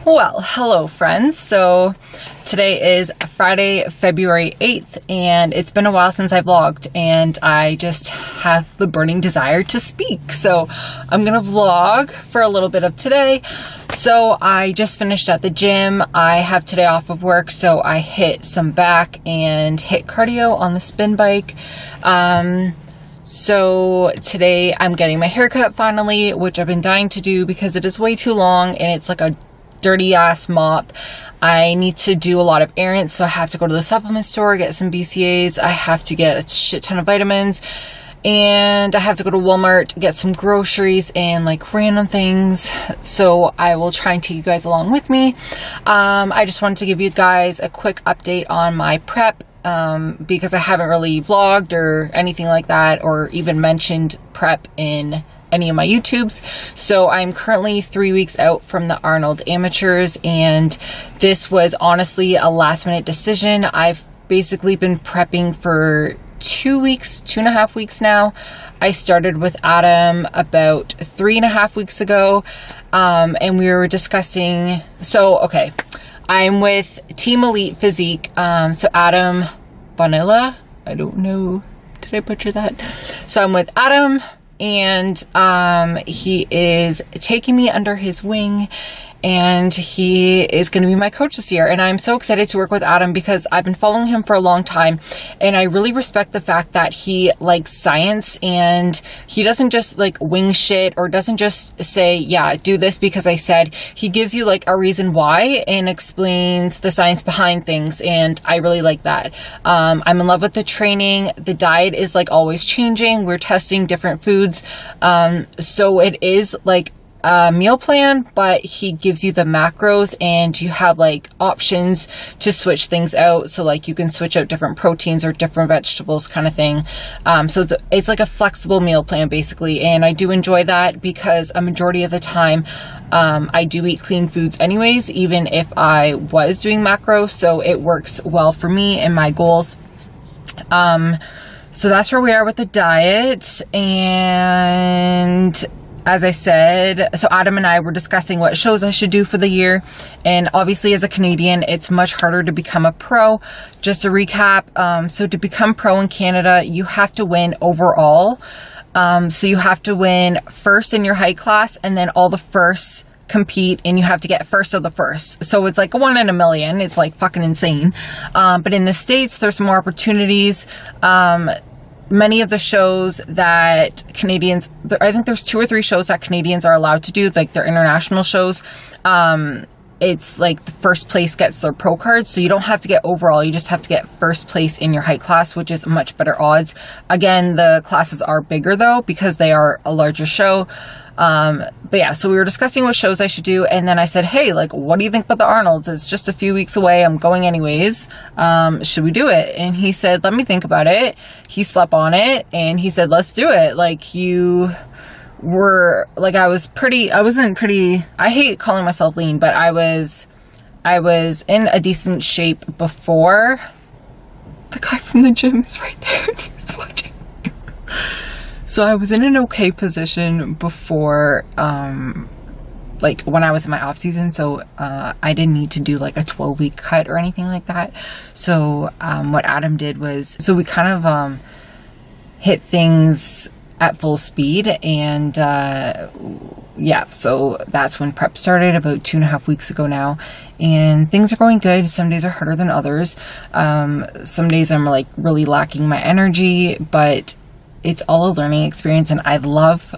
Well, hello friends. So today is Friday, February 8th, and it's been a while since I vlogged, and I just have the burning desire to speak. So I'm gonna vlog for a little bit of today. So I just finished at the gym. I have today off of work, so I hit some back and hit cardio on the spin bike. So today I'm getting my haircut finally, which I've been dying to do because it is way too long and it's like a dirty ass mop. I need to do a lot of errands, so I have to go to the supplement store, get some BCAAs. I have to get a shit ton of vitamins, and I have to go to Walmart, get some groceries and like random things. So I will try and take you guys along with me. I just wanted to give you guys a quick update on my prep, because I haven't really vlogged or anything like that, or even mentioned prep in any of my YouTubes. So I'm currently 3 weeks out from the Arnold amateurs, and this was honestly a last minute decision. I've basically been prepping for 2 weeks, 2.5 weeks now. I started with Adam about 3.5 weeks ago, and we were discussing, okay, I'm with Team Elite Physique, so Adam Bonilla, I don't know, did I butcher that? So I'm with Adam, and he is taking me under his wing, and he is going to be my coach this year. And I'm so excited to work with Adam because I've been following him for a long time, and I really respect the fact that he likes science, and he doesn't just like wing shit, or doesn't just say, yeah, do this because I said. He gives you like a reason why and explains the science behind things, and I really like that. I'm in love with the training. The diet is like always changing. We're testing different foods. So it is like a meal plan, but he gives you the macros, and you have like options to switch things out. So like you can switch out different proteins or different vegetables kind of thing. So it's like a flexible meal plan basically. And I do enjoy that because a majority of the time, I do eat clean foods anyways, even if I was doing macros. So it works well for me and my goals. So that's where we are with the diet. And as I said, so Adam and I were discussing what shows I should do for the year. And obviously as a Canadian, it's much harder to become a pro. Just to recap, so to become pro in Canada, you have to win overall. So you have to win first in your height class, and then all the firsts compete, and you have to get first of the first. So it's like a 1 in a million. It's like fucking insane. But in the States, there's more opportunities. Many of the shows that Canadians, I think there's 2 or 3 shows that Canadians are allowed to do, like their international shows. It's like the first place gets their pro card, so you don't have to get overall, you just have to get first place in your height class, which is much better odds. Again, the classes are bigger though, because they are a larger show. But yeah, so we were discussing what shows I should do, and then I said, hey, like, what do you think about the Arnolds? It's just a few weeks away. I'm going anyways. Should we do it? And he said, let me think about it. He slept on it, and he said, let's do it. Like, you were, like, I hate calling myself lean, but I was in a decent shape before. The guy from the gym is right there. He's watching. So I was in an okay position before, like when I was in my off season. So I didn't need to do like a 12-week cut or anything like that. So what Adam did was, so we kind of hit things at full speed, and yeah, so that's when prep started about 2.5 weeks ago now, and things are going good. Some days are harder than others. Some days I'm like really lacking my energy, but it's all a learning experience, and I love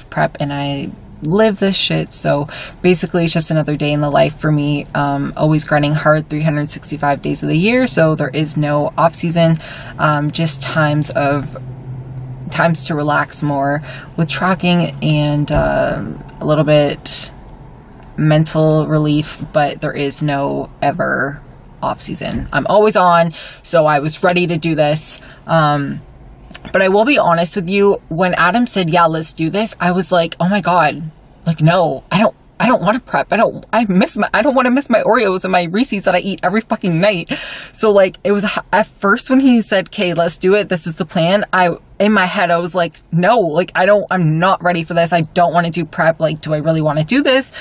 prep, and I live this shit. So basically it's just another day in the life for me. Always grinding hard 365 days of the year, so there is no off season, just times to relax more with tracking, and a little bit mental relief, but there is no ever off season. I'm always on, so I was ready to do this. But I will be honest with you, when Adam said, yeah, let's do this, I was like, oh my God, like, no, I don't don't want to prep. I don't want to miss my Oreos and my Reese's that I eat every fucking night. So like, it was at first when he said, okay, let's do it, this is the plan, in my head, I was like, no, like, I'm not ready for this. I don't want to do prep. Like, do I really want to do this?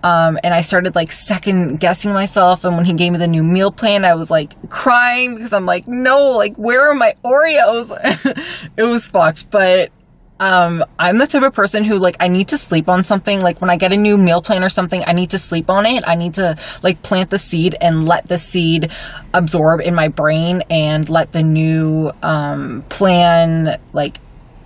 And I started like second guessing myself. And when he gave me the new meal plan, I was like crying because I'm like, no, like, where are my Oreos? It was fucked. But I'm the type of person who, like, I need to sleep on something. Like, when I get a new meal plan or something, I need to sleep on it. I need to, like, plant the seed and let the seed absorb in my brain and let the new plan, like,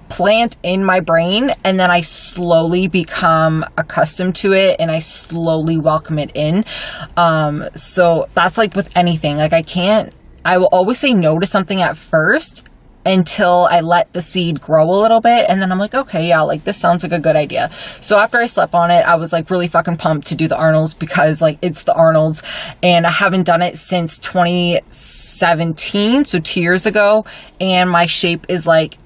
plant in my brain, and then I slowly become accustomed to it and I slowly welcome it in. So that's like with anything. Like, I will always say no to something at first until I let the seed grow a little bit, and then I'm like, okay, yeah, like, this sounds like a good idea. So after I slept on it, I was like really fucking pumped to do the Arnolds, because like, it's the Arnolds, and I haven't done it since 2017, so 2 years ago, and my shape is like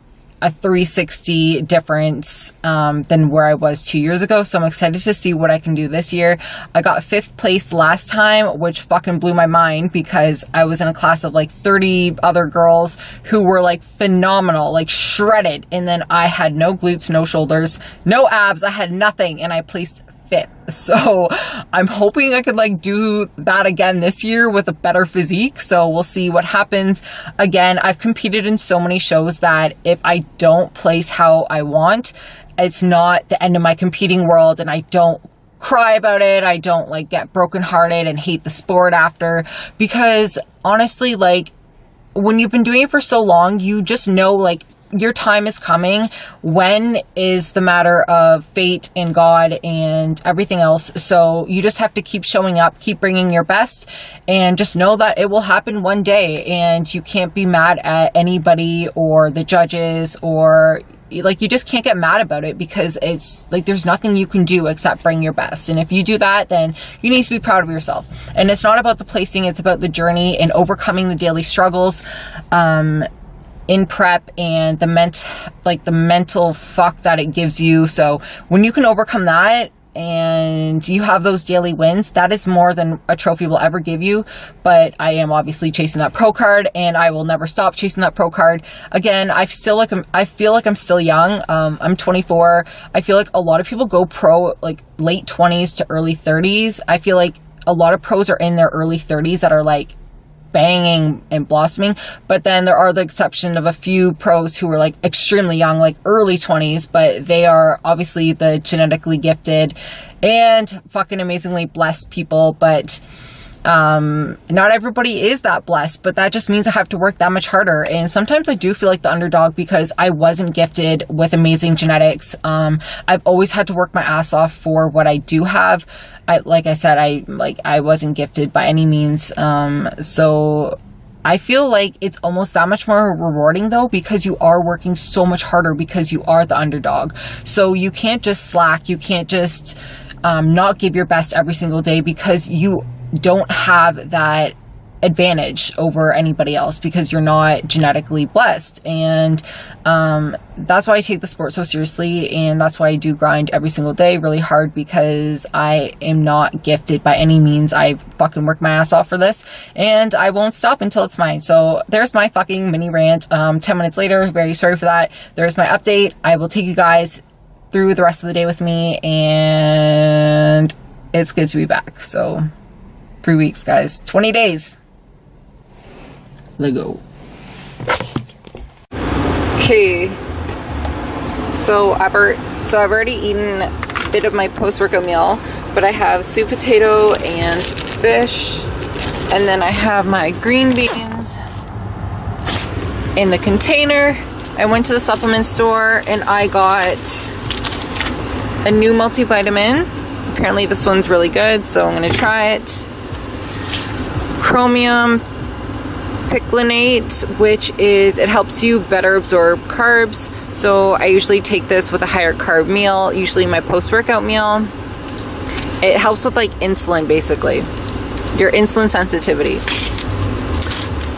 a 360 difference than where I was 2 years ago. So I'm excited to see what I can do this year. I got 5th place last time, which fucking blew my mind, because I was in a class of like 30 other girls who were like phenomenal, like shredded. And then I had no glutes, no shoulders, no abs. I had nothing, and I placed 5th. So I'm hoping I could like do that again this year with a better physique. So we'll see what happens. Again, I've competed in so many shows that if I don't place how I want, it's not the end of my competing world, and I don't cry about it. I don't like get brokenhearted and hate the sport after, because honestly, like, when you've been doing it for so long, you just know, like, your time is coming. When is the matter of fate and God and everything else. So you just have to keep showing up, keep bringing your best, and just know that it will happen one day. And you can't be mad at anybody or the judges, or like, you just can't get mad about it, because it's like, there's nothing you can do except bring your best. And if you do that, then you need to be proud of yourself. And it's not about the placing, it's about the journey and overcoming the daily struggles in prep, and the mental fuck that it gives you. So when you can overcome that and you have those daily wins, that is more than a trophy will ever give you. But I am obviously chasing that pro card, and I will never stop chasing that pro card. Again, I feel like I'm still young. I'm 24. I feel like a lot of people go pro like late 20s to early 30s. I feel like a lot of pros are in their early 30s that are like banging and blossoming, but then there are the exception of a few pros who are like extremely young, like early 20s, but they are obviously the genetically gifted and fucking amazingly blessed people. But not everybody is that blessed, but that just means I have to work that much harder. And sometimes I do feel like the underdog, because I wasn't gifted with amazing genetics. I've always had to work my ass off for what I do have. Like I said, I wasn't gifted by any means. So I feel like it's almost that much more rewarding though, because you are working so much harder, because you are the underdog. So you can't just slack. You can't just not give your best every single day, because you don't have that advantage over anybody else, because you're not genetically blessed. And that's why I take the sport so seriously, and that's why I do grind every single day really hard, because I am not gifted by any means. I fucking work my ass off for this, and I won't stop until it's mine. So there's my fucking mini rant. 10 minutes later, very sorry for that. There's my update. I will take you guys through the rest of the day with me, and it's good to be back. So 3 weeks, guys, 20 days. Let go. Okay, so I've already eaten a bit of my post-workout meal, but I have sweet potato and fish, and then I have my green beans in the container. I went to the supplement store and I got a new multivitamin. Apparently this one's really good, so I'm gonna try it. Chromium picolinate, which is, it helps you better absorb carbs. So I usually take this with a higher carb meal, usually my post-workout meal. It helps with like insulin, basically, your insulin sensitivity.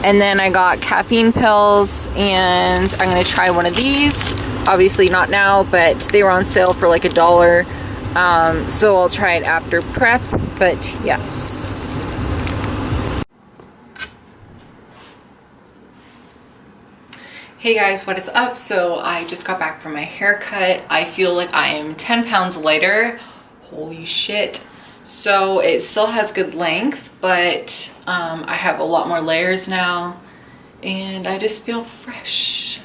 And then I got caffeine pills, and I'm gonna try one of these. Obviously not now, but they were on sale for like $1. So I'll try it after prep, but yes. Hey guys, what is up? So I just got back from my haircut. I feel like I am 10 pounds lighter. Holy shit. So it still has good length, but I have a lot more layers now and I just feel fresh.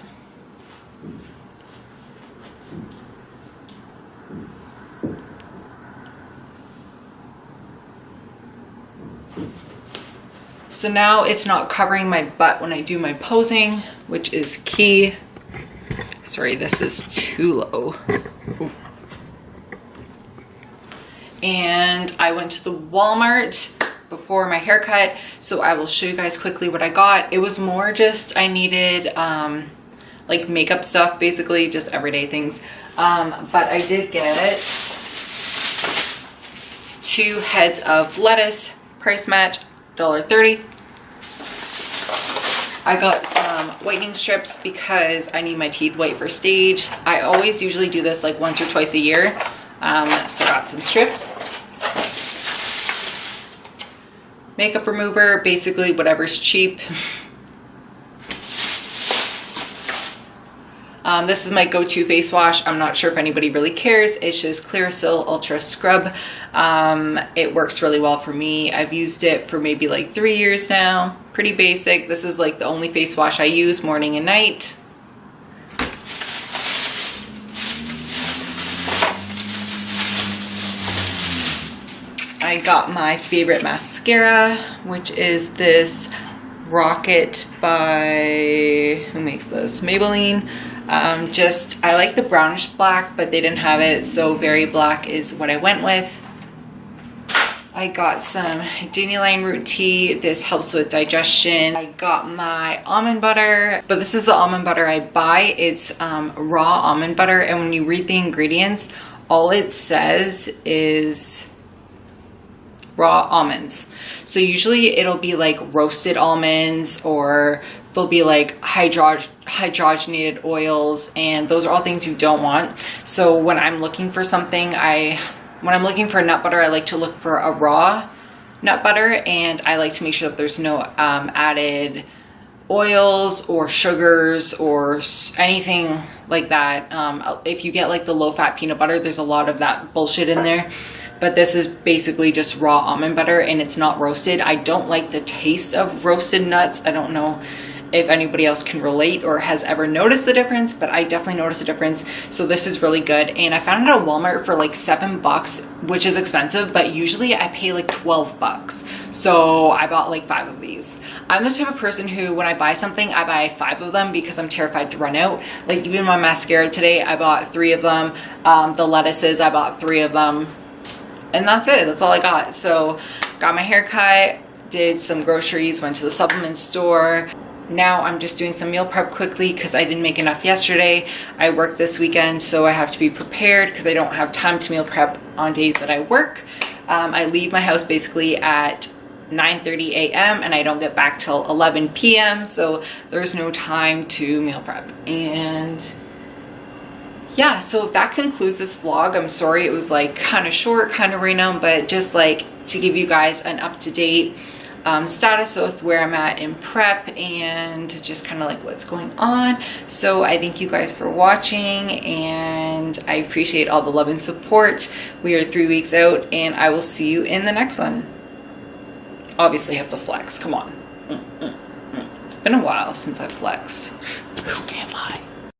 So now it's not covering my butt when I do my posing, which is key. Sorry, this is too low. Ooh. And I went to the Walmart before my haircut, so I will show you guys quickly what I got. It was more just I needed like makeup stuff, basically just everyday things. But I did get 2 heads of lettuce, price match, $1.30. I got some whitening strips because I need my teeth white for stage. I always usually do this like once or twice a year. So I got some strips. Makeup remover, basically whatever's cheap. This is my go-to face wash. I'm not sure if anybody really cares. It's just Clearasil Ultra Scrub. It works really well for me. I've used it for maybe like 3 years now. Pretty basic. This is like the only face wash I use morning and night. I got my favorite mascara, which is this Rocket by, who makes this? Maybelline. I like the brownish black, but they didn't have it, so Very Black is what I went with. I got some dandelion root tea. This helps with digestion. I got my almond butter, but this is the almond butter I buy. It's raw almond butter, and when you read the ingredients, all it says is raw almonds. So usually it'll be like roasted almonds, or they'll be like hydrogenated oils, and those are all things you don't want. So when I'm looking for something, when I'm looking for a nut butter, I like to look for a raw nut butter, and I like to make sure that there's no added oils or sugars or anything like that. If you get like the low-fat peanut butter, there's a lot of that bullshit in there. But this is basically just raw almond butter, and it's not roasted. I don't like the taste of roasted nuts. I don't know if anybody else can relate or has ever noticed the difference, but I definitely noticed a difference. So this is really good, and I found it at Walmart for like $7, which is expensive, but usually I pay like $12. So I bought like 5 of these. I'm the type of person who, when I buy something, I buy 5 of them because I'm terrified to run out. Like even my mascara today, I bought 3 of them. The lettuces, I bought 3 of them. And that's it. That's all I got. So got my hair cut, did some groceries, went to the supplement store. Now I'm just doing some meal prep quickly because I didn't make enough yesterday. I work this weekend, so I have to be prepared because I don't have time to meal prep on days that I work. I leave my house basically at 9:30 a.m. and I don't get back till 11 p.m. So there's no time to meal prep. And yeah, so that concludes this vlog. I'm sorry it was like kind of short, kind of random, but just like to give you guys an up-to-date status with where I'm at in prep and just kind of like what's going on. So I thank you guys for watching, and I appreciate all the love and support. We are 3 weeks out, and I will see you in the next one. Obviously I have to flex, come on. It's been a while since I've flexed. Who am I?